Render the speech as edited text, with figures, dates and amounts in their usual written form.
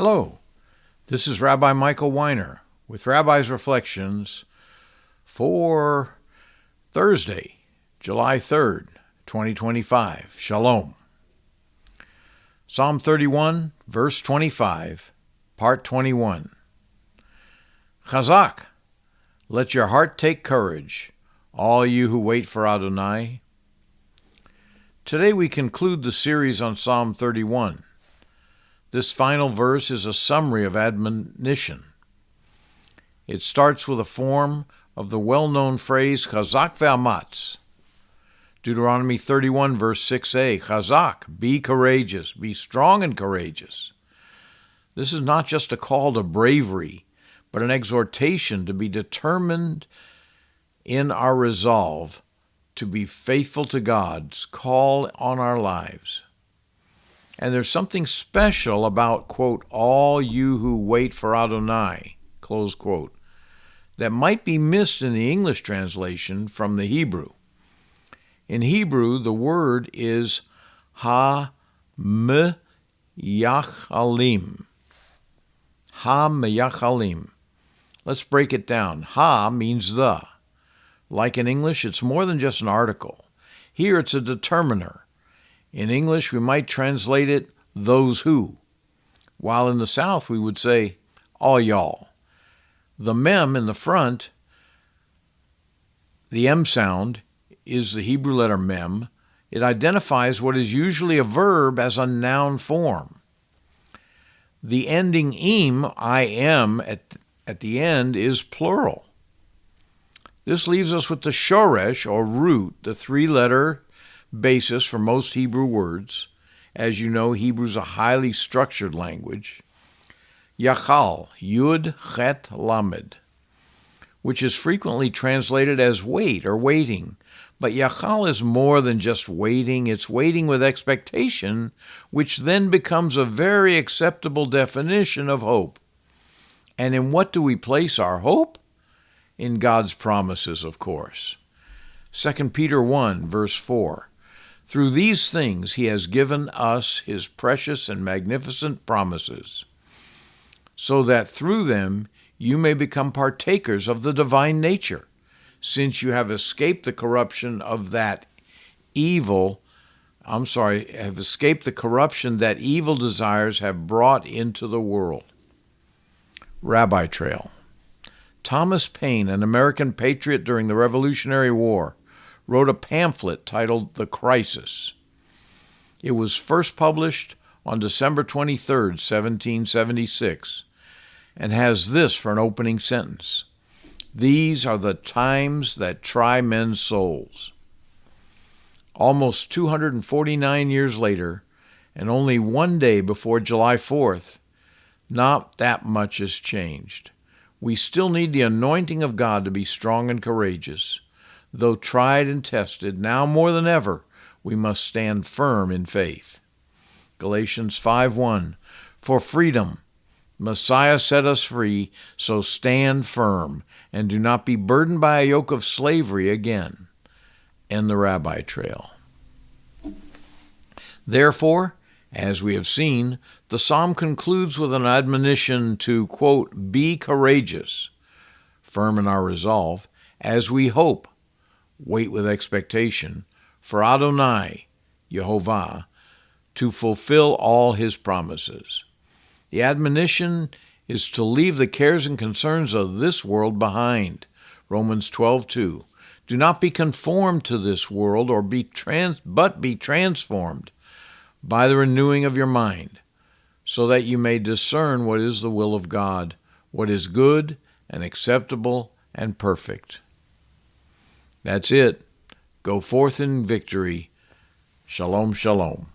Hello, this is Rabbi Michael Weiner with Rabbi's Reflections for Thursday, July 3rd, 2025. Shalom. Psalm 31, verse 25, part 21. Chazak, let your heart take courage, all you who wait for Adonai. Today we conclude the series on Psalm 31. This final verse is a summary of admonition. It starts with a form of the well-known phrase, Chazak ve'amatz. Deuteronomy 31, verse 6a, Chazak, be courageous, be strong and courageous. This is not just a call to bravery, but an exhortation to be determined in our resolve to be faithful to God's call on our lives. And there's something special about, quote, all you who wait for Adonai, close quote, that might be missed in the English translation from the Hebrew. In Hebrew, the word is ha-meyachalim. Ha-meyachalim. Let's break it down. Ha means the. Like in English, it's more than just an article. Here it's a determiner. In English, we might translate it, those who, while in the South we would say, all y'all. The mem in the front, the M sound, is the Hebrew letter mem. It identifies what is usually a verb as a noun form. The ending im, I-M, at the end is plural. This leaves us with the shoresh, or root, the three-letter basis for most Hebrew words. As you know, Hebrew is a highly structured language. Yachal, Yud Chet Lamed, which is frequently translated as wait or waiting. But Yachal is more than just waiting. It's waiting with expectation, which then becomes a very acceptable definition of hope. And in what do we place our hope? In God's promises, of course. 2 Peter 1, verse 4. Through these things he has given us his precious and magnificent promises, so that through them you may become partakers of the divine nature, since you have escaped the corruption that evil desires have brought into the world. Rabbi Trail. Thomas Paine, an American patriot during the Revolutionary War, wrote a pamphlet titled The Crisis. It was first published on December 23, 1776, and has this for an opening sentence. These are the times that try men's souls. Almost 249 years later, and only one day before July 4th, not that much has changed. We still need the anointing of God to be strong and courageous. Though tried and tested, now more than ever, we must stand firm in faith. Galatians 5:1. For freedom, Messiah set us free, so stand firm, and do not be burdened by a yoke of slavery again. And the Rabbi Trail. Therefore, as we have seen, the psalm concludes with an admonition to, quote, be courageous, firm in our resolve, as we hope, wait with expectation, for Adonai, Yehovah, to fulfill all his promises. The admonition is to leave the cares and concerns of this world behind. Romans 12:2. Do not be conformed to this world, but be transformed by the renewing of your mind, so that you may discern what is the will of God, what is good and acceptable and perfect. That's it. Go forth in victory. Shalom, shalom.